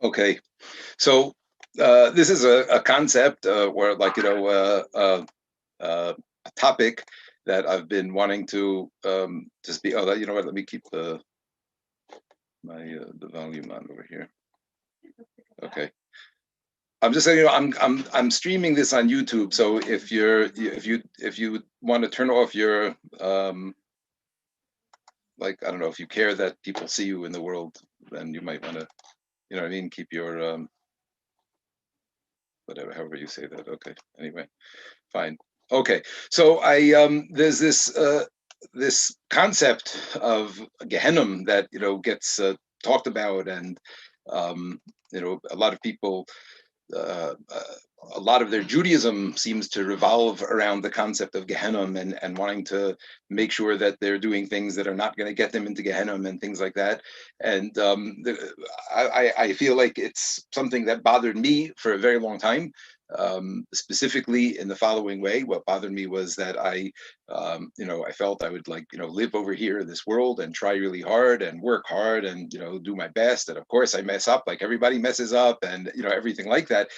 Okay, so this is a concept where, like, a topic that I've been wanting to speak. Oh, you know what? Let me keep the volume on over here. Okay, I'm just saying, I'm streaming this on YouTube. So if you want to turn off your like, I don't know, if you care that people see you in the world, then you might want to, you know what I mean, keep your whatever, however you say that. Okay, anyway. Fine. Okay. So there's this concept of Gehenna that gets talked about, and a lot of people, uh, uh, a lot of their Judaism seems to revolve around the concept of Gehenna, and wanting to make sure that they're doing things that are not going to get them into Gehenna and things like that. And I feel like it's something that bothered me for a very long time. Specifically in the following way, what bothered me was that I felt I would, like, live over here in this world and try really hard and work hard and do my best. And of course, I mess up like everybody messes up, and everything like that.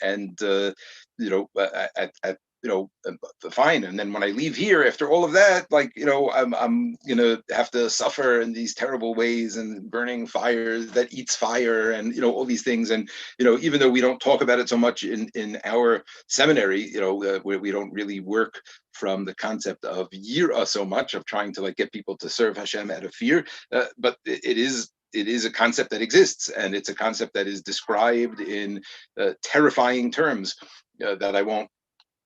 And fine. And then when I leave here after all of that, like, I'm gonna have to suffer in these terrible ways, and burning fires that eats fire, and all these things. And even though we don't talk about it so much in our seminary, where we don't really work from the concept of yira so much, of trying to, like, get people to serve Hashem out of fear, but it is a concept that exists, and it's a concept that is described in terrifying terms that I won't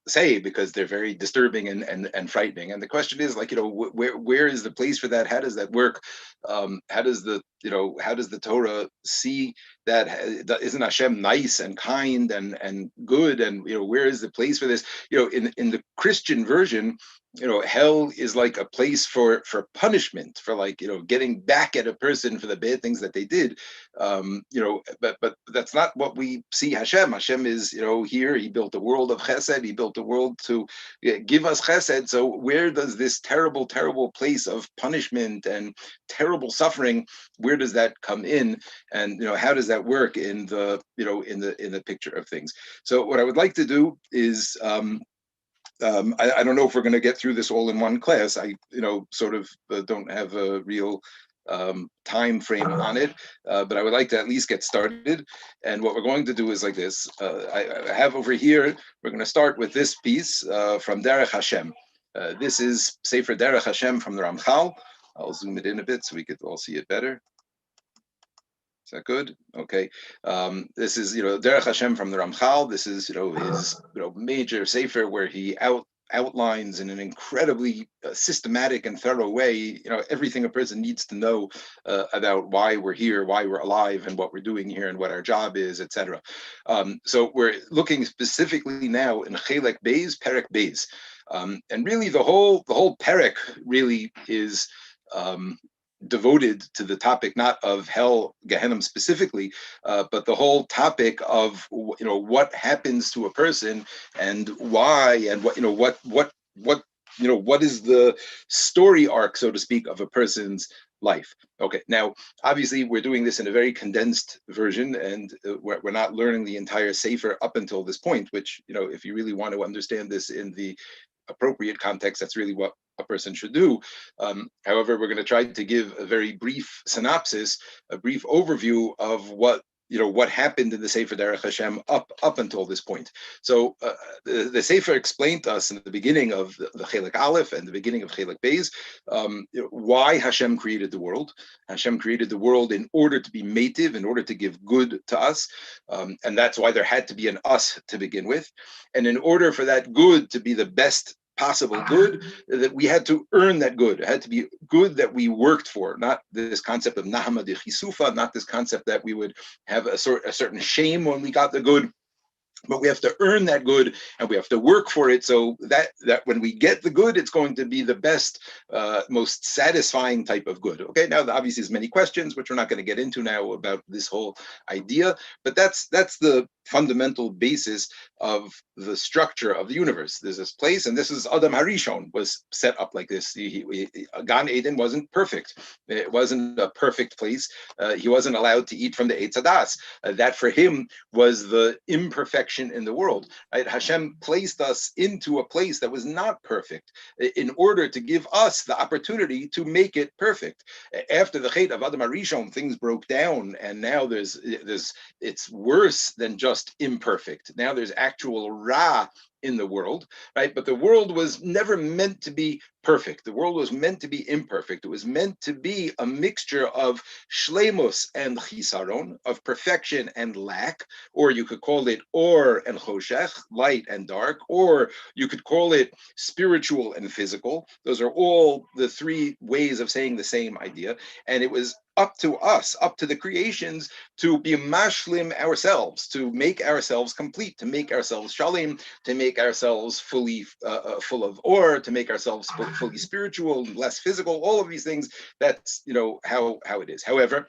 say, because they're very disturbing and frightening. And the question is, like, where is the place for that? How does that work? How does the Torah see that? Isn't Hashem nice and kind and good? And where is the place for this? In the Christian version, hell is like a place for punishment, for, like, getting back at a person for the bad things that they did. But that's not what we see. Hashem is, here. He built a world of chesed. He built a world to give us chesed. So where does this terrible, terrible place of punishment and terrible suffering, where does that come in? And how does that work in the picture of things? So what I would like to do is, I don't know if we're going to get through this all in one class. I, sort of don't have a real time frame on it, but I would like to at least get started. And what we're going to do is like this. I have over here, we're going to start with this piece from Derech Hashem. This is Sefer Derech Hashem from the Ramchal. I'll zoom it in a bit so we could all see it better. Is that good? Okay. This is, Derech Hashem from the Ramchal. This is, his, major sefer, where he outlines in an incredibly systematic and thorough way, everything a person needs to know about why we're here, why we're alive, and what we're doing here, and what our job is, etc. So we're looking specifically now in Chelek Beis, Perek Beis, and really the whole Perek really is devoted to the topic, not of hell, Gehenna specifically, but the whole topic of what happens to a person, and why, and what is the story arc, so to speak, of a person's life. Okay, now obviously we're doing this in a very condensed version, and we're not learning the entire sefer up until this point, which, if you really want to understand this in the appropriate context, that's really what a person should do. However, we're going to try to give a very brief synopsis, a brief overview of what happened in the Sefer Derech Hashem up until this point. So the Sefer explained to us in the beginning of the Chelek Aleph and the beginning of Chelek Beis, why Hashem created the world. Hashem created the world in order to be mative, in order to give good to us, and that's why there had to be an us to begin with. And in order for that good to be the best possible good, that we had to earn that good. It had to be good that we worked for, not this concept of nahama de chisufa, not this concept that we would have a certain shame when we got the good. but we have to earn that good and we have to work for it, so that when we get the good, it's going to be the best, most satisfying type of good. Okay, now obviously there's many questions which we're not going to get into now about this whole idea, but that's the fundamental basis of the structure of the universe. There's this place, and this is Adam Harishon was set up like this. Gan Eden wasn't perfect. It wasn't a perfect place. He wasn't allowed to eat from the Eitz Hadas. That for him was the imperfection in the world. Right? Hashem placed us into a place that was not perfect in order to give us the opportunity to make it perfect. After the Chet of Adam Harishon, things broke down, and now it's worse than just imperfect. Now there's actual Ra in the world, right? But the world was never meant to be perfect. The world was meant to be imperfect. It was meant to be a mixture of shlemus and chisaron, of perfection and lack, or you could call it or and choshech, light and dark, or you could call it spiritual and physical. Those are all the three ways of saying the same idea. And it was up to us, up to the creations, to be mashlim ourselves, to make ourselves complete, to make ourselves shalim, to make ourselves fully full of or, to make ourselves fully spiritual, less physical. All of these things. That's how it is. However,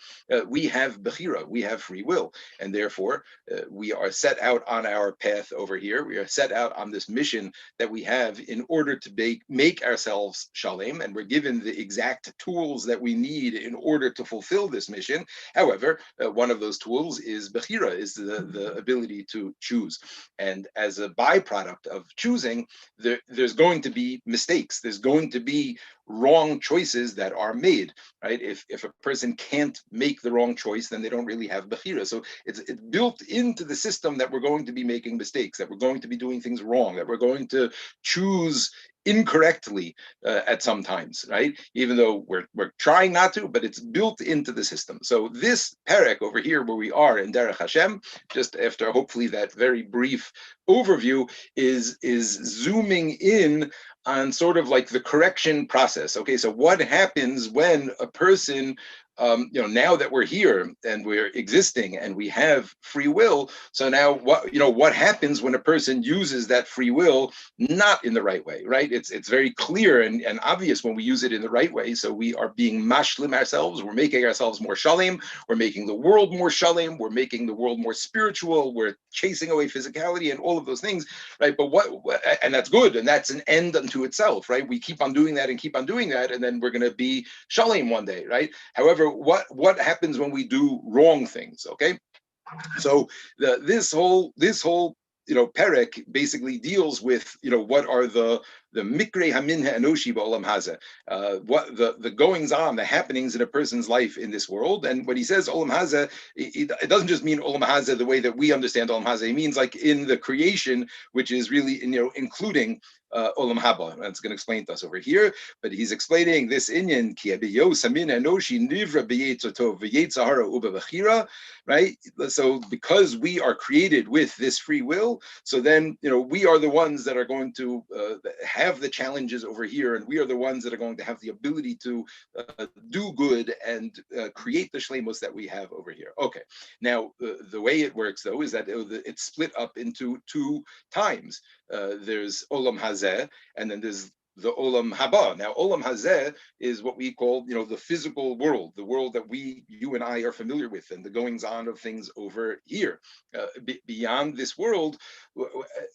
we have bechira, we have free will, and therefore we are set out on our path over here. We are set out on this mission that we have in order to make ourselves shalem, and we're given the exact tools that we need in order to fulfill this mission. However, one of those tools is bechira, is the ability to choose. And as a byproduct of choosing, there's going to be mistakes. There's going to be wrong choices that are made, right? If a person can't make the wrong choice, then they don't really have bechira. So it's built into the system that we're going to be making mistakes, that we're going to be doing things wrong, that we're going to choose incorrectly at some times, right? Even though we're trying not to, but it's built into the system. So this perek over here, where we are in Derech Hashem, just after hopefully that very brief overview, is zooming in on sort of like the correction process. Okay, so what happens when a person, now that we're here and we're existing and we have free will, so now what happens when a person uses that free will not in the right way, right? It's very clear and obvious when we use it in the right way. So we are being mashlim ourselves, we're making ourselves more shalim, we're making the world more shalim, we're making the world more spiritual, we're chasing away physicality and all of those things, right? But and that's good, and that's an end unto itself, right? We keep on doing that and keep on doing that, and then we're going to be shalim one day, right? However, what happens when we do wrong things? Okay, so this whole perek basically deals with what are the mikre hamin ha'enoshi ba'olam hazeh, what the goings on, the happenings in a person's life in this world. And when he says olam hazeh, it doesn't just mean olam hazeh the way that we understand olam hazeh. It means like in the creation, which is really including olam haba. That's going to explain to us over here, but he's explaining this inyan ki abiyos hamin ha'enoshi nivra b'yetzato v'yetzahara uba b'chira, right? So because we are created with this free will, so then we are the ones that are going to have the challenges over here, and we are the ones that are going to have the ability to do good and create the shleimus that we have over here. Okay, now the way it works though is that it's split up into two times. There's olam hazeh, and then there's the olam haba. Now, olam hazeh is what we call, the physical world, the world that you and I are familiar with, and the goings on of things over here. Beyond this world,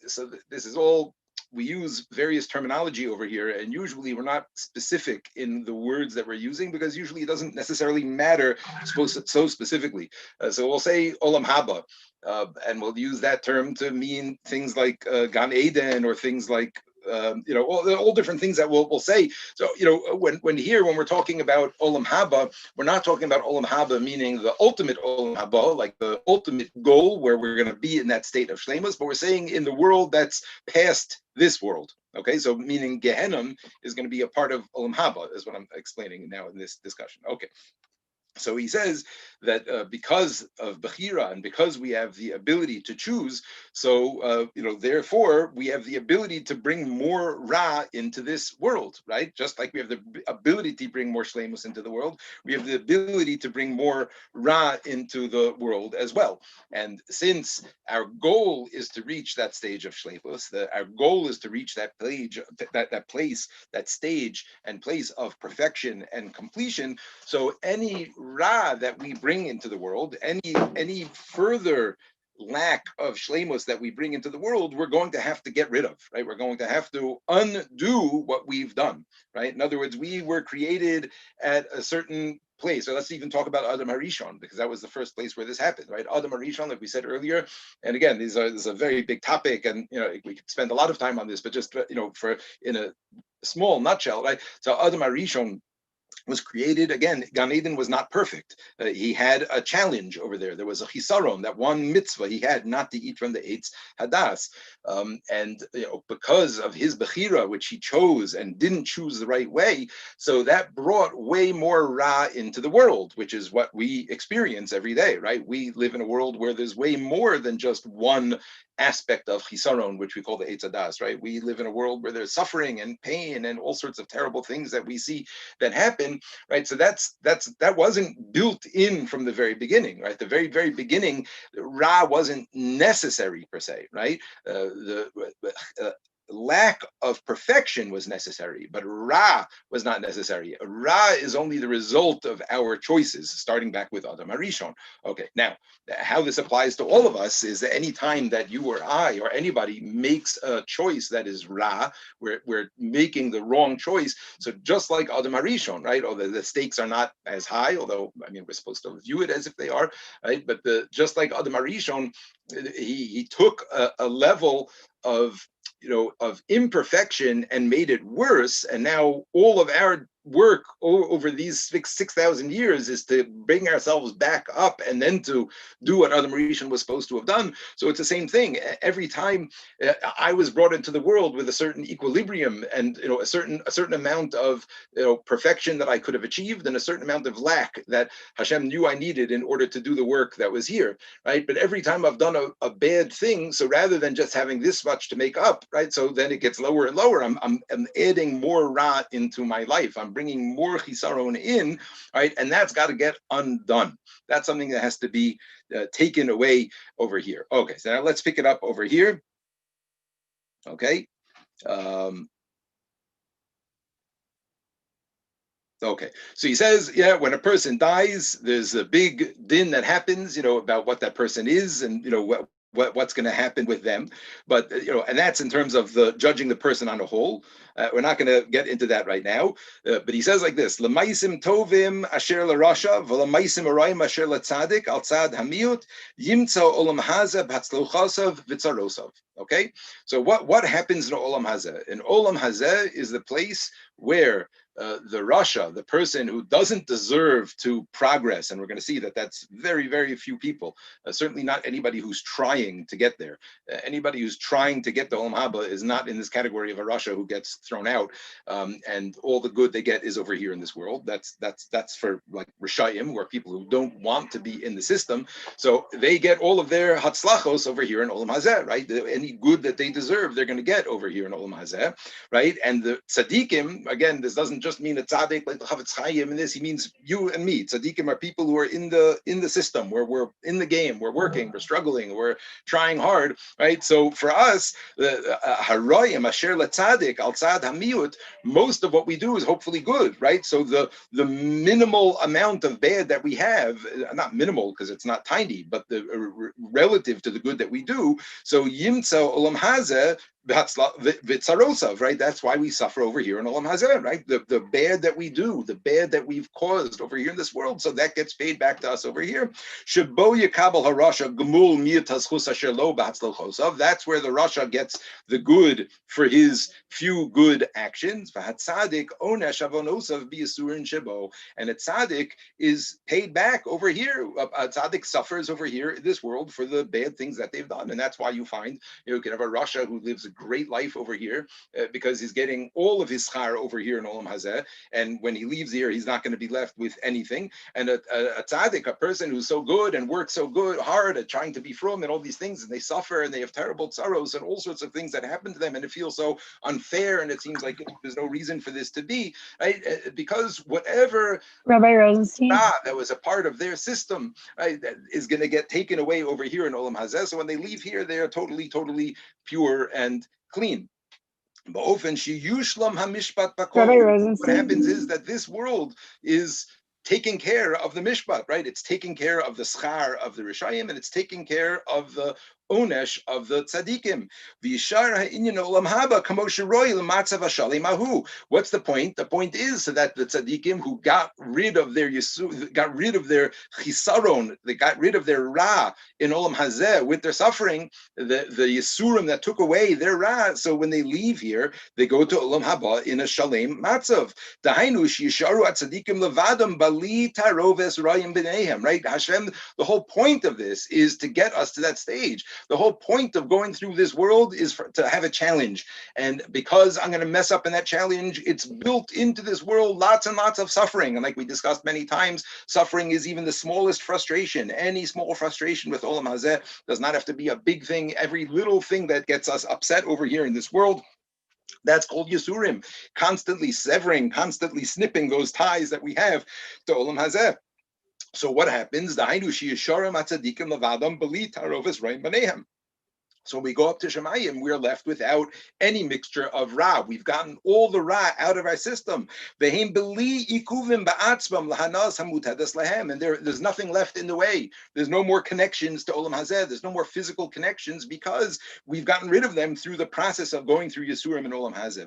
so this is all. We use various terminology over here, and usually we're not specific in the words that we're using because usually it doesn't necessarily matter so specifically. So we'll say olam haba, and we'll use that term to mean things like Gan Eden, or things like all different things that we'll say. So when we're talking about olam haba, we're not talking about olam haba meaning the ultimate olam haba, like the ultimate goal where we're going to be in that state of shleimus, but we're saying in the world that's past this world. Okay, so meaning Gehenna is going to be a part of olam haba, is what I'm explaining now in this discussion. Okay. So he says that because of Bechira and because we have the ability to choose, so therefore we have the ability to bring more Ra into this world, right? Just like we have the ability to bring more Shleimus into the world, we have the ability to bring more Ra into the world as well. And since our goal is to reach that stage of Shleimus, our goal is to reach that page, that place, that stage and place of perfection and completion. So any Ra that we bring into the world, any further lack of shlemus that we bring into the world, we're going to have to get rid of, right? We're going to have to undo what we've done, right? In other words, we were created at a certain place. So let's even talk about Adam Harishon, because that was the first place where this happened, right? Adam Harishon, like we said earlier. And again, this is a very big topic, and we could spend a lot of time on this, but just for in a small nutshell, right? So Adam Harishon was created. Again, Gan Eden was not perfect. He had a challenge over there. There was a chisaron, that one mitzvah he had, not to eat from the eitz hadas. And because of his bechira, which he chose and didn't choose the right way, so that brought way more ra into the world, which is what we experience every day, right? We live in a world where there's way more than just one aspect of chisaron, which we call the eitz hadas, right? We live in a world where there's suffering and pain and all sorts of terrible things that we see that happen, right? So that wasn't built in from the very beginning, right? The very beginning, Ra wasn't necessary per se, right? The lack of perfection was necessary, but Ra was not necessary. Ra is only the result of our choices, starting back with Adam Harishon. Okay, now how this applies to all of us is that any time that you or I or anybody makes a choice that is Ra, we're making the wrong choice. So just like Adam Harishon, right? Although the stakes are not as high, although I mean we're supposed to view it as if they are, right? But just like Adam Harishon, he took a level of of imperfection and made it worse. And now all of our work over these 6,000 years is to bring ourselves back up and then to do what Adam Rishon was supposed to have done. So it's the same thing. Every time I was brought into the world with a certain equilibrium and a certain amount of perfection that I could have achieved and a certain amount of lack that Hashem knew I needed in order to do the work that was here, right? But every time I've done a bad thing, so rather than just having this much to make up, right? So then it gets lower and lower. I'm adding more ra into my life. I'm bringing more chisaron in, right? And that's got to get undone. That's something that has to be taken away over here. Okay, so now let's pick it up over here. Okay. Okay, so he says, yeah, when a person dies, there's a big din that happens, about what that person is and, what's going to happen with them. But, and that's in terms of the judging the person on a whole. We're not going to get into that right now. But he says like this, L'maisim tovim asher l'rasha, v'l'maisim arayim asher l'tzadik, al tzad hamiut, yimtza olam haza b'hatzlochasav v'tzarosav. Okay, so what happens in Olam Hazeh? In Olam Hazeh is the place where the Rasha, the person who doesn't deserve to progress, and we're going to see that that's very, very few people, certainly not anybody who's trying to get there. Anybody who's trying to get to Olam Haba is not in this category of a Rasha who gets thrown out, and all the good they get is over here in this world. That's for like Rishayim, where people who don't want to be in the system, so they get all of their Hatzlachos over here in Olam Hazeh, right? Any good that they deserve, they're going to get over here in Olam Hazeh, right? And the Tzaddikim, again, this doesn't just mean a tzaddik like the Chavetz Chaim in this. He means you and me. Tzaddikim are people who are in the system, where we're in the game, we're working, we're struggling, we're trying hard, right? So for us, the haroyim asher letzaddik al tzad hamiut, most of what we do is hopefully good, right? So the minimal amount of bad that we have, not minimal because it's not tiny, but the relative to the good that we do. So yimtza olam hazeh Vitzarosav, right? That's why we suffer over here in Olam Hazeh, right? The bad that we do, the bad that we've caused over here in this world, so that gets paid back to us over here. Shebo Yekabel Harasha Gemul Miyatas Asher Lo B'Hatzlochosav. That's where the Rasha gets the good for his few good actions. V'Hatzadik Onesh Avonosav B'Yisurin Shebo, and a tzaddik is paid back over here. A tzaddik suffers over here in this world for the bad things that they've done, and that's why you find you can have a Rasha who lives a great life over here because he's getting all of his schar over here in Olam Hazeh, and when he leaves here, he's not going to be left with anything. And a tzaddik, a person who's so good and works so good, hard at trying to be from and all these things, and they suffer and they have terrible sorrows and all sorts of things that happen to them, and it feels so unfair, and it seems like there's no reason for this to be, right? Because whatever Rabbi Rosenstein. that was a part of their system, right, that is going to get taken away over here in Olam Hazeh. So when they leave here, they are totally, totally pure and clean. What happens is that this world is taking care of the mishpat, right? It's taking care of the schar of the rishayim, and it's taking care of the onesh of the tzaddikim. What's the point? The point is so that the tzaddikim who got rid of their yisu, got rid of their chisaron, they got rid of their ra in olam hazeh with their suffering, the yisurim that took away their ra. So when they leave here, they go to olam haba in a shalem matzav. Dahainu sheyisharu tzaddikim levadam bali taroves rayim b'neihem. Right? Hashem. The whole point of this is to get us to that stage. The whole point of going through this world is to have a challenge. And because I'm going to mess up in that challenge, it's built into this world lots and lots of suffering. And like we discussed many times, suffering is even the smallest frustration. Any small frustration with Olam Hazeh does not have to be a big thing. Every little thing that gets us upset over here in this world, that's called Yisurim. Constantly severing, constantly snipping those ties that we have to Olam Hazeh. So what happens? The Hainu Shiyasharim Atzadikim Lavadam Bali Tarovis Raim Banehem. So we go up to Shemayim, we're left without any mixture of Ra. We've gotten all the Ra out of our system. And there's nothing left in the way. There's no more connections to Olam Hazeh. There's no more physical connections because we've gotten rid of them through the process of going through Yisurim and Olam Hazeh.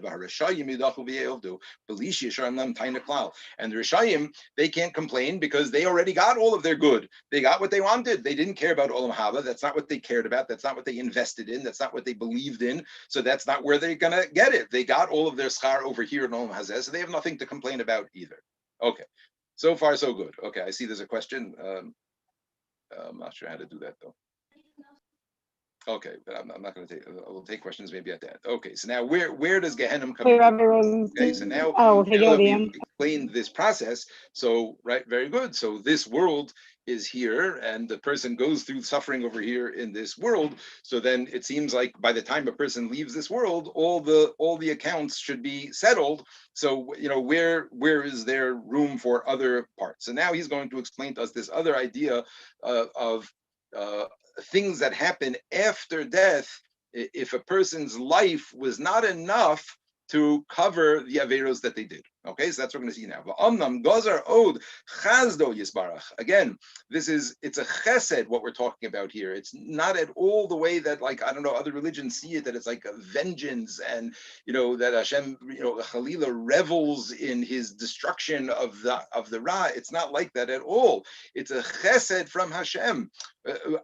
And the Rishayim, they can't complain because they already got all of their good. They got what they wanted. They didn't care about Olam Haba. That's not what they cared about. That's not what they invested in. That's not what they believed in. So that's not where they're going to get it. They got all of their schar over here in Olam Hazeh, so they have nothing to complain about either. Okay, so far so good. Okay, I see there's a question. I'm not sure how to do that though. Okay, but I'm not going to take. We'll take questions maybe at the end. Okay, so now where does Gehenna come into? Okay, so now that we've explained this process, so right, very good. So this world is here, and the person goes through suffering over here in this world. So then it seems like by the time a person leaves this world, all the accounts should be settled. So where is there room for other parts? So now he's going to explain to us this other idea of things that happen after death. If a person's life was not enough to cover the averos that they did. Okay, so that's what we're going to see now. Again, it's a chesed what we're talking about here. It's not at all the way that, like, I don't know, other religions see it, that it's like a vengeance and that Hashem Chalila revels in his destruction of the Ra. It's not like that at all. It's a chesed from Hashem.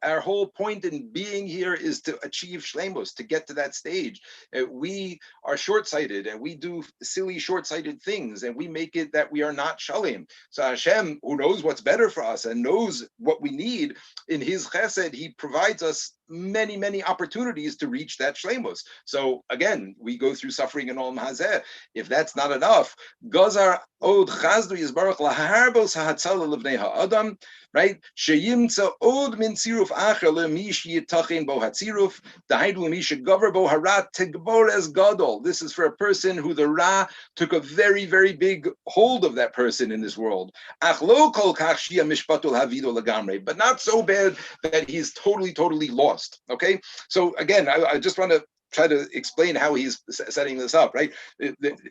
Our whole point in being here is to achieve shleimus, to get to that stage. We are short-sighted and we do silly short-sighted things, and we make it that we are not shalim. So Hashem, who knows what's better for us and knows what we need, in his chesed, he provides us many, many opportunities to reach that shleimus. So again, we go through suffering in Olam Hazeh. If that's not enough, Gazar od chazdu yizbarach laharbos hahatzala levnei ha'adam, right? Sheyimtza od min tziruf acher lemish yitachin bo hatziruf, dahaidu lemish gavar bo harat tegbor es gadol. This is for a person who the Ra took a very, very big hold of that person in this world. Ach lo kol kach shia mishpatul havido lagamre, but not so bad that he's totally, totally lost. Okay, so again, I just want to try to explain how he's setting this up, right?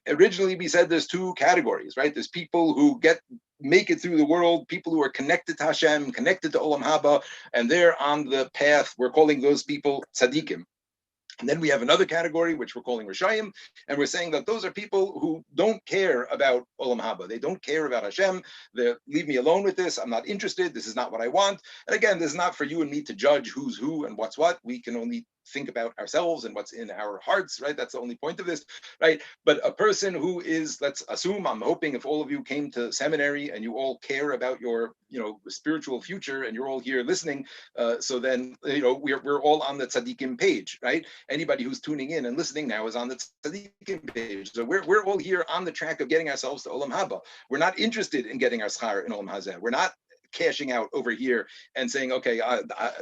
Originally, we said there's two categories, right? There's people who make it through the world, people who are connected to Hashem, connected to Olam Haba, and they're on the path. We're calling those people tzaddikim. And then we have another category, which we're calling Rishayim, and we're saying that those are people who don't care about Olam Haba. They don't care about Hashem. They leave me alone with this. I'm not interested. This is not what I want. And again, this is not for you and me to judge who's who and what's what. We can only think about ourselves and what's in our hearts, right? That's the only point of this, right? But a person who is, let's assume, I'm hoping if all of you came to seminary and you all care about your, spiritual future, and you're all here listening, so then, we're all on the tzaddikim page, right? Anybody who's tuning in and listening now is on the tzaddikim page. So we're all here on the track of getting ourselves to Olam Haba. We're not interested in getting our schar in Olam Hazeh. We're not cashing out over here and saying, okay,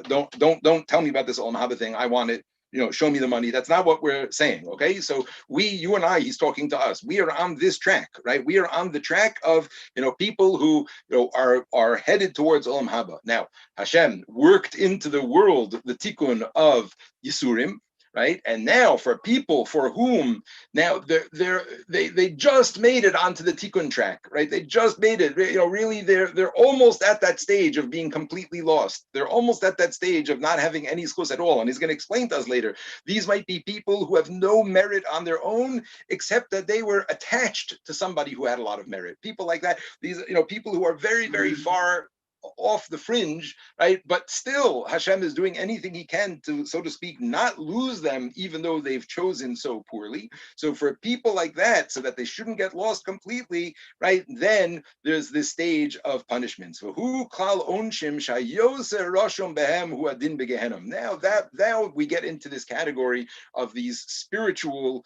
don't tell me about this Olam Haba thing. I want it. Show me the money. That's not what we're saying. Okay, so you and I, he's talking to us. We are on this track, right? We are on the track of people who are headed towards Olam Haba. Now, Hashem worked into the world the tikkun of Yisurim, right? And now for people for whom now they just made it onto the tikkun track, right? They just made it. Really, they're almost at that stage of being completely lost. They're almost at that stage of not having any schus at all. And he's going to explain to us later. These might be people who have no merit on their own, except that they were attached to somebody who had a lot of merit. People like that. These people who are very, very far off the fringe, right? But still, Hashem is doing anything he can to, so to speak, not lose them, even though they've chosen so poorly. So for people like that, so that they shouldn't get lost completely, right? Then there's this stage of punishment. So who klal onshim shayose roshom behem hu adin begehenim. Now we get into this category of these spiritual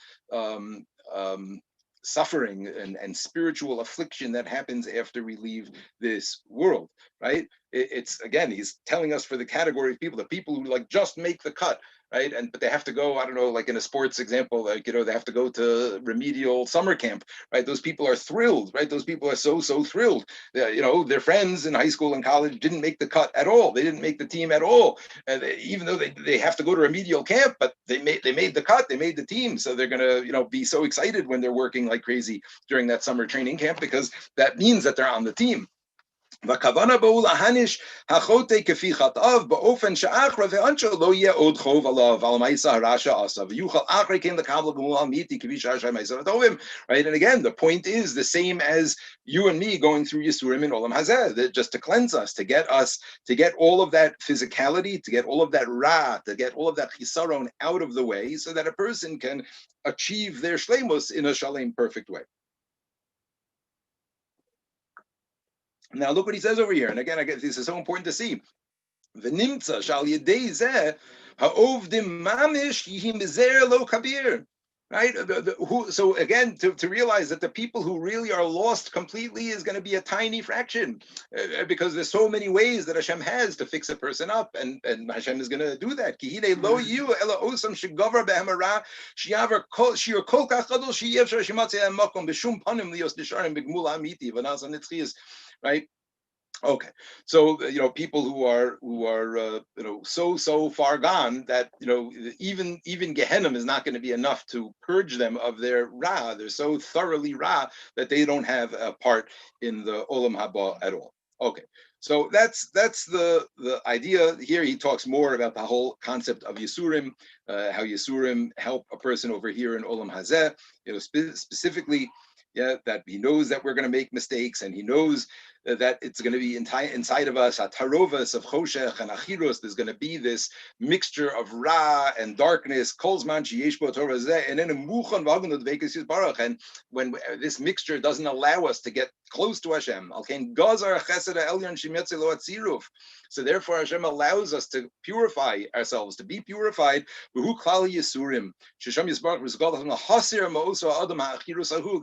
suffering and spiritual affliction that happens after we leave this world, right? It's again, he's telling us for the category of people, the people who like just make the cut, right? But they have to go, I don't know, like in a sports example, like they have to go to remedial summer camp, right? Those people are thrilled, right? Those people are so thrilled. Their friends in high school and college didn't make the cut at all. They didn't make the team at all, and even though they have to go to remedial camp, but they made the cut, they made the team, so they're gonna be so excited when they're working like crazy during that summer training camp, because that means that they're on the team. והכוונה בו להעניש החוטא כפי חטאיו באופן שאחרי ואנשו לא יהיה עוד חוב עליו על מעשה הרע שעשה ויוכל אחרי כן לקבל גמול אמיתי כפי שהשם מעשה הטובים. Right? And again, the point is the same as you and me going through Yisurim in Olam Hazeh, just to cleanse us, to get all of that physicality, to get all of that ra, to get all of that chisaron out of the way, so that a person can achieve their shleimus in a shalem, perfect way. Now look what he says over here, and again, I guess this is so important to see. V'nimtza shal yedei zeh ha'ovdim mamish yihi mizer lo kabir. Right? So again, to realize that the people who really are lost completely is going to be a tiny fraction, because there's so many ways that Hashem has to fix a person up, and Hashem is going to do that. Ki hine lo yu ela osam shegavar be'hamara shiyaver shir kol kach gadol sheyevshar shematzeh makom b'shum panim lios nisharim b'gmul amiti v'nazan nitzchias. Right? Okay, so people who are so far gone that even Gehenna is not going to be enough to purge them of their ra. They're so thoroughly ra that they don't have a part in the Olam Haba at all. Okay, so that's the idea here. He talks more about the whole concept of Yisurim, how Yisurim help a person over here in Olam Hazeh. Specifically, that he knows that we're going to make mistakes, and he knows that it's going to be inside of us, a tarovas of choshech and achirus. There's going to be this mixture of ra and darkness. And when this mixture doesn't allow us to get close to Hashem, so therefore Hashem allows us to purify ourselves, to be purified. This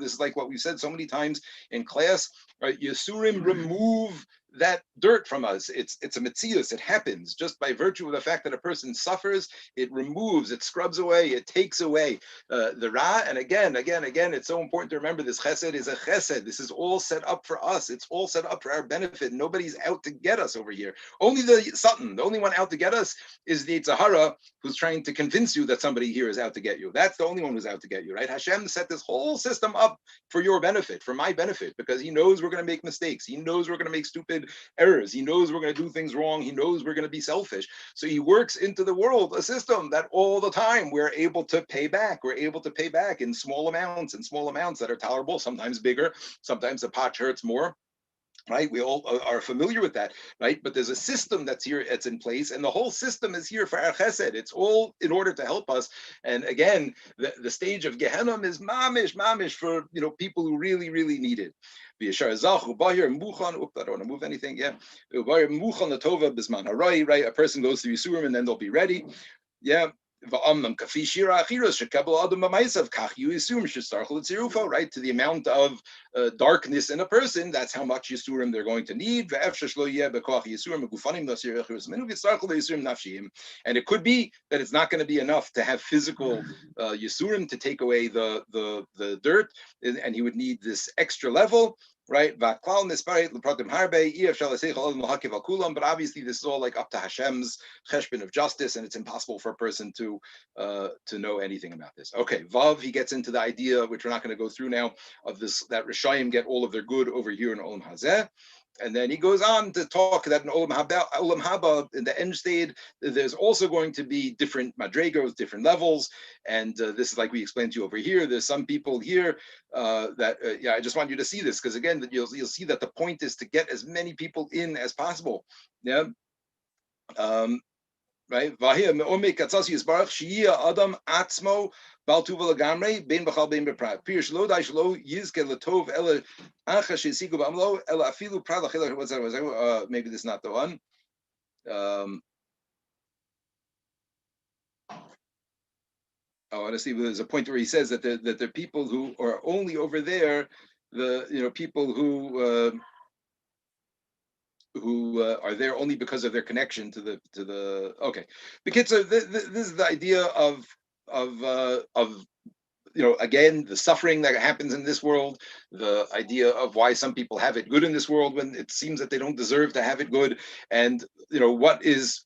is like what we've said so many times in class. Right? Yisurim remove that dirt from us. It's a metzius. It happens just by virtue of the fact that a person suffers. It removes, it scrubs away, it takes away the ra. And again, it's so important to remember this chesed is a chesed. This is all set up for us. It's all set up for our benefit. Nobody's out to get us over here. Only the only one out to get us is the Yetzer Hara, who's trying to convince you that somebody here is out to get you. That's the only one who's out to get you, right? Hashem set this whole system up for your benefit, for my benefit, because he knows we're going to make mistakes. He knows we're going to make stupid errors. He knows we're going to do things wrong. He knows we're going to be selfish. So he works into the world a system that all the time we're able to pay back. We're able to pay back in small amounts that are tolerable, sometimes bigger, sometimes the pot hurts more. right? We all are familiar with that, right? But there's a system that's here, it's in place, and the whole system is here for our chesed. It's all in order to help us. And again, the stage of Gehenna is mamish for people who really, really need it. I don't want to move anything. Yeah, right? A person goes through Yisurim and then they'll be ready. Yeah. Right, to the amount of darkness in a person, that's how much Yisurim they're going to need. And it could be that it's not going to be enough to have physical Yisurim to take away the dirt, and he would need this extra level. Right, but obviously this is all like up to Hashem's cheshbon of justice, and it's impossible for a person to know anything about this. Okay, Vav, he gets into the idea, which we're not going to go through now, of this, that Rishayim get all of their good over here in Olam Hazeh. And then he goes on to talk that in Olam Haba, in the end state, there's also going to be different madregos, different levels. And this is like we explained to you over here. There's some people here I just want you to see this, because again, that you'll see that the point is to get as many people in as possible. Yeah. Right? Vahia me'omek katzasi yisbarach shiyia adam atzmo bal tuva lagamrei bein b'chal bein b'prat. Pirish lo dai shlo yizke letov ele ancha shesiku b'amlo ele afilu prat lachil. What's that? Maybe this is not the one. Honestly, there's a point where he says that there are people who are only over there, the people who are there only because of their connection to the okay. Because this is the idea of again, the suffering that happens in this world, the idea of why some people have it good in this world when it seems that they don't deserve to have it good, and what is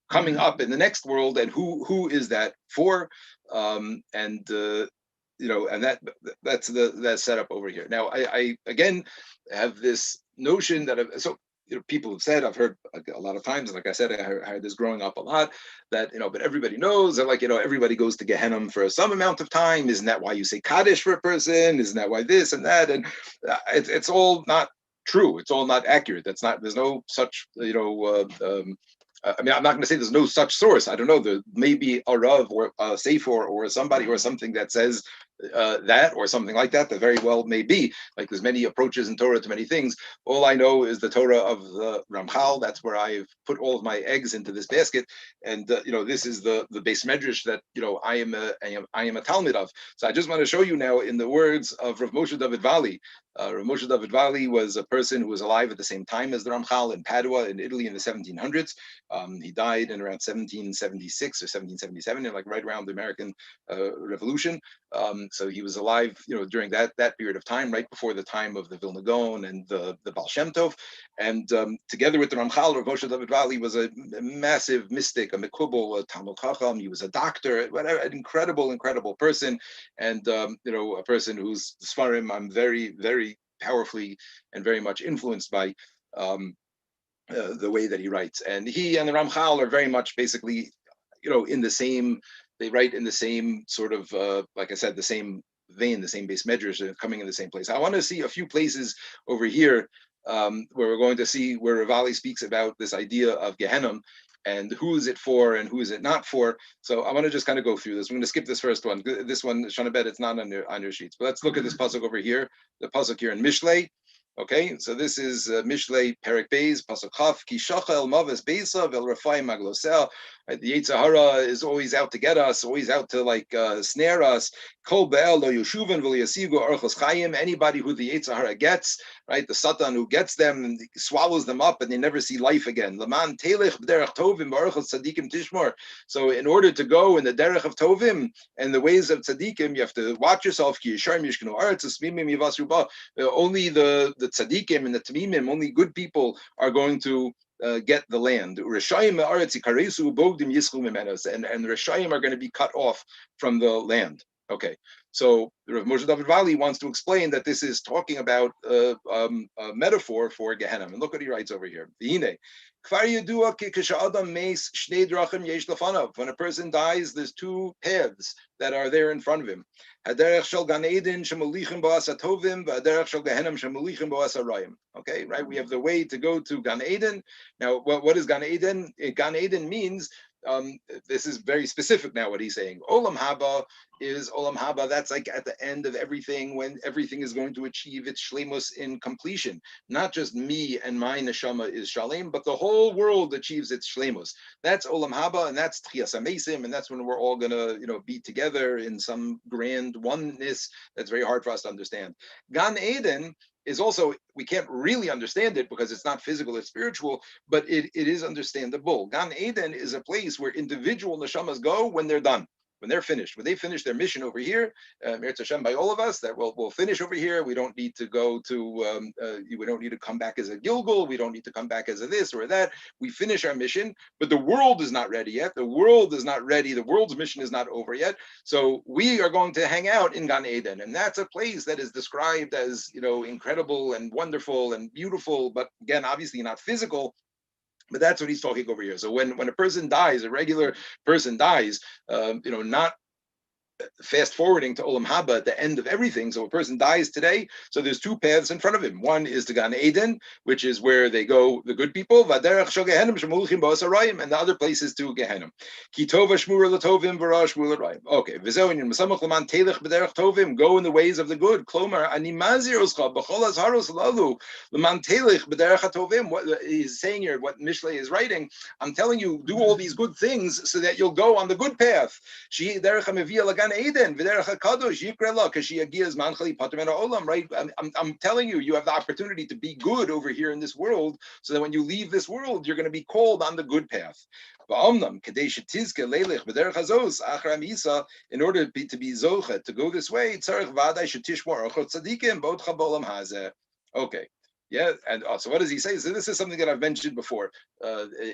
coming up in the next world, and who is that for, and and that's that setup over here. Now, I again have this notion that people have said, I've heard a lot of times, and like I said, I heard this growing up a lot, that but everybody knows that, like, everybody goes to Gehenna for some amount of time. Isn't that why you say Kaddish for a person? Isn't that why this and that? And it's all not true. It's all not accurate. There's no such I mean, I'm not going to say there's no such source. I don't know. There may be a Rav or a Sefer or somebody or something that says that or something like that. That very well may be. Like, there's many approaches in Torah to many things. All I know is the Torah of the Ramchal. That's where I've put all of my eggs into this basket. And this is the base medrash that I am a Talmud of. So I just want to show you now in the words of Rav Moshe David Vali. Rav Moshe David Vali was a person who was alive at the same time as the Ramchal in Padua in Italy in the 1700s. He died in around 1776 or 1777, like right around the American Revolution. So he was alive, during that period of time, right before the time of the Vilna Gaon and the Baal Shem Tov. And together with the Ramchal, Rav Moshe David Vali was a massive mystic, a mikubal, a Talmud Chacham. He was a doctor, whatever, an incredible person, and a person whose Sfarim I'm very, very powerfully and very much influenced by. The way that he writes, and he and the Ramchal are very much basically, in the same. They write in the same sort of, like I said, the same vein, the same base measures, coming in the same place. I want to see a few places over here where we're going to see where Ravali speaks about this idea of Gehenna and who is it for and who is it not for. So I want to just kind of go through this. We're going to skip this first one. This one, Shanabed, it's not on your sheets, but let's look at this pasuk over here. The pasuk here in Mishlei. Okay, so this is Mishlei Perek Beis Pasuk Chaf Ki Shacha El Maves Beisa Vel Rafai Maglosel. The Yetzer Hara is always out to get us, always out to snare us. Kol Be'el Lo Yeshuven V'Lo Yasigu Orchos Chayim. Anybody who the Yetzer Hara gets, right, the Satan who gets them and swallows them up, and they never see life again. Laman Telech B'Derech Tovim B'Orchos Tzadikim Tishmor. So in order to go in the Derech of Tovim and the ways of Tzadikim, you have to watch yourself. Ki Yisharim Yishkenu Aretz Usmimim Yivasru Ba. Only the tzaddikim and the tamimim, only good people are going to get the land. And Rishayim are going to be cut off from the land. Okay, So Rav Moshe David Vali wants to explain that this is talking about a metaphor for Gehenna. And look what he writes over here. When a person dies, there's two paths that are there in front of him. Okay, right? We have the way to go to Gan Eden. Now, what is Gan Eden? Gan Eden means, this is very specific now what he's saying. Olam Haba is Olam Haba. That's like at the end of everything, when everything is going to achieve its shlemus in completion. Not just me and my neshama is shalem, but the whole world achieves its shlemus. That's Olam Haba, and that's Tchias HaMesim, and that's when we're all gonna, be together in some grand oneness that's very hard for us to understand. Gan Eden is also, we can't really understand it because it's not physical, it's spiritual, but it is understandable. Gan Eden is a place where individual neshamas go when they're done, when they're finished, when they finish their mission over here. Meretz Hashem by all of us that we'll finish over here. We don't need to go to, we don't need to come back as a Gilgul. We don't need to come back as a this or that. We finish our mission, but the world is not ready yet. The world is not ready. The world's mission is not over yet. So we are going to hang out in Gan Eden, and that's a place that is described as, incredible and wonderful and beautiful, but again, obviously not physical. But that's what he's talking over here. So when a person dies, a regular person dies, not fast forwarding to Olam Haba at the end of everything. So a person dies today. So there's two paths in front of him. One is to Gan Eden, which is where they go, the good people. And the other place is to Gehenna. Okay. Go in the ways of the good. What he's saying here, what Mishlei is writing, I'm telling you, do all these good things so that you'll go on the good path. Eden, right? I'm telling you, you have the opportunity to be good over here in this world, so that when you leave this world, you're going to be called on the good path. In order to be zocha, to go this way, okay. Yeah, and so what does he say? So this is something that I've mentioned before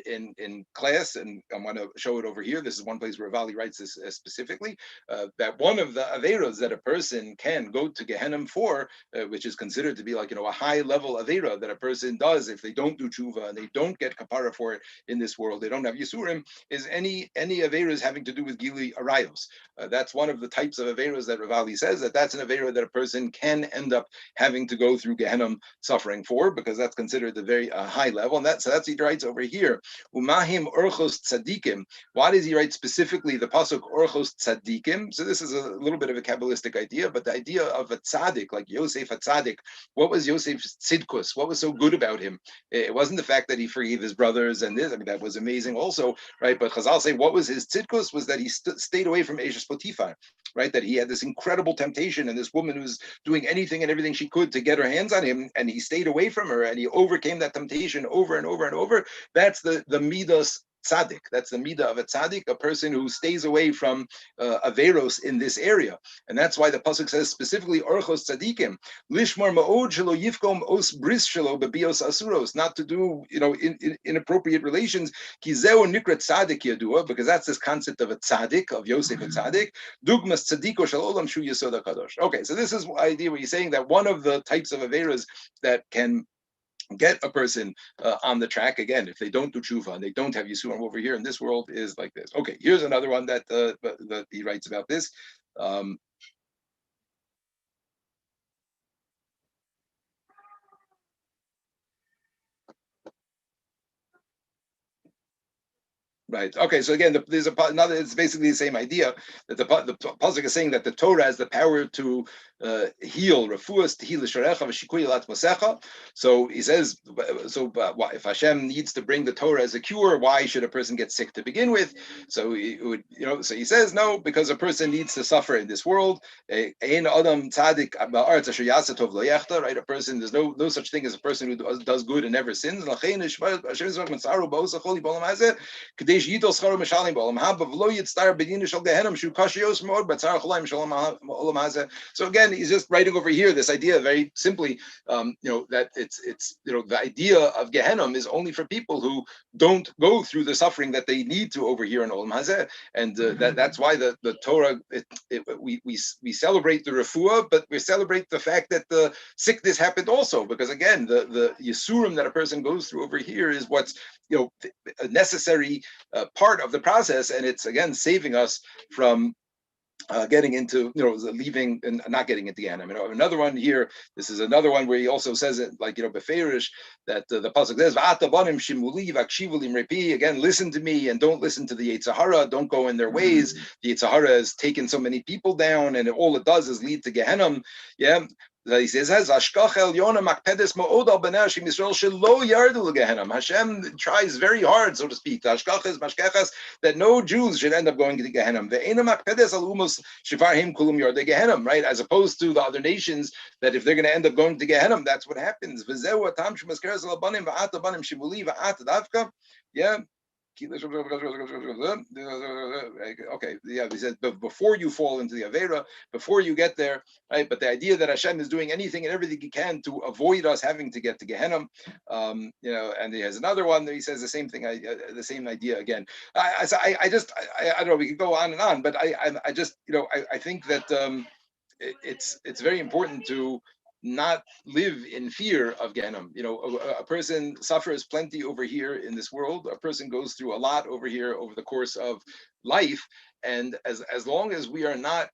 in class, and I want to show it over here. This is one place where Vali writes this specifically, that one of the averos that a person can go to Gehenna for, which is considered to be like a high level avera that a person does if they don't do tshuva and they don't get kapara for it in this world, they don't have yisurim, is any averos having to do with gili arayos. That's one of the types of averos that Vali says that's an avera that a person can end up having to go through Gehenna suffering for, because that's considered the very high level. And that's what he writes over here. Umahim orchos tzadikim. Why does he write specifically the pasuk orchos tzadikim? So this is a little bit of a Kabbalistic idea, but the idea of a tzaddik, like Yosef a tzaddik, what was Yosef's tzidkus? What was so good about him? It wasn't the fact that he forgave his brothers and this. I mean, that was amazing also, right? But Chazal say what was his tzidkus was that he stayed away from Eshes Potiphar, right? That he had this incredible temptation, and this woman was doing anything and everything she could to get her hands on him, and he stayed away from her, and he overcame that temptation over and over and over. That's the midas tzaddik. That's the midah of a tzaddik, a person who stays away from averos in this area. And that's why the pasuk says specifically orchos tzaddikim, lishmar ma'od shelo yifkom os bris shelo bebios asuros, not to do inappropriate relations. Ki zeu nikra tzaddik yadua, because that's this concept of a tzaddik, of Yosef a tzaddik. Dugmas tzaddiko shel olam shu yesod hakadosh. Okay, so this is the idea where he's saying that one of the types of averos that can get a person on the track, again, if they don't do tshuva and they don't have yisurim over here in this world, is like this. Okay, here's another one that he writes about this. Right. Okay. So again, there's another. It's basically the same idea that the pasuk is saying that the Torah has the power to heal. Refuas to heal sharecha v'shikuy lat masecha. So he says. So if Hashem needs to bring the Torah as a cure, why should a person get sick to begin with? So he would, So he says no, because a person needs to suffer in this world. Ein adam tzaddik ba'aretz asher yaseh tov lo yechta. Right. A person. There's no such thing as a person who does good and never sins. So again, he's just writing over here this idea very simply, that it's the idea of Gehenna is only for people who don't go through the suffering that they need to over here in Olam Hazeh, and that's why the Torah we celebrate the refuah, but we celebrate the fact that the sickness happened also, because again, the yisurim that a person goes through over here is what's a necessary part of the process, and it's again saving us from getting into leaving and not getting into Gehenna. Another one here. This is another one where he also says it like beferish, that the pasuk says V'ata banim shimuli v'akshivu limrepi. Again, listen to me and don't listen to the Yetzer Hara. Don't go in their ways. The Yetzer Hara has taken so many people down, and all it does is lead to Gehenna. Yeah. He says, Hashem tries very hard, so to speak, that no Jews should end up going to Gehenna. Right? As opposed to the other nations, that if they're going to end up going to Gehenna, that's what happens. Yeah. Okay, yeah, he said, but before you fall into the Avera, before you get there, right? But the idea that Hashem is doing anything and everything he can to avoid us having to get to Gehenna, and he has another one that he says the same thing, the same idea again. I don't know, we could go on and on, but I just, I think that it's very important to not live in fear of Gehenna. A person suffers plenty over here in this world. A person goes through a lot over here over the course of life, and as long as we are not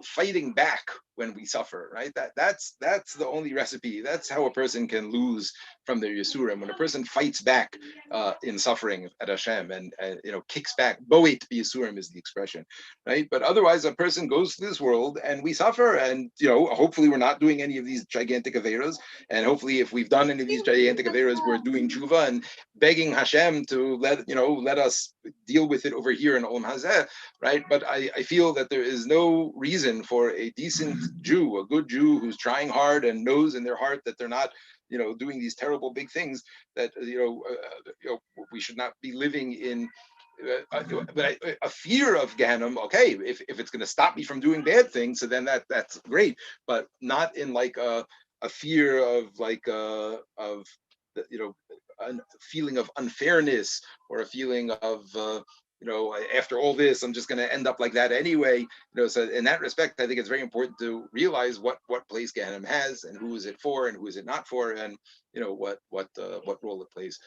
fighting back when we suffer, right? That's the only recipe. That's how a person can lose from their Yisurim. When a person fights back in suffering at Hashem and kicks back, Boit Yisurim is the expression, right? But otherwise, a person goes through this world and we suffer, and hopefully we're not doing any of these gigantic averas, and hopefully if we've done any of these gigantic averas, we're doing tshuva and begging Hashem to let us deal with it over here in Olam Hazeh, right? But I feel that there is no reason for a decent Jew, a good Jew who's trying hard and knows in their heart that they're not doing these terrible big things, that we should not be living in but a fear of Gehenna. Okay, if it's going to stop me from doing bad things, so then that's great, but not in like a fear of a feeling of unfairness, or a feeling of after all this, I'm just going to end up like that anyway. So in that respect, I think it's very important to realize what place Gehenna has, and who is it for, and who is it not for, and what role it plays.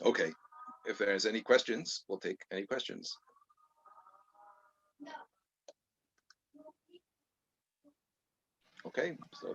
Okay, if there's any questions, we'll take any questions. Okay, so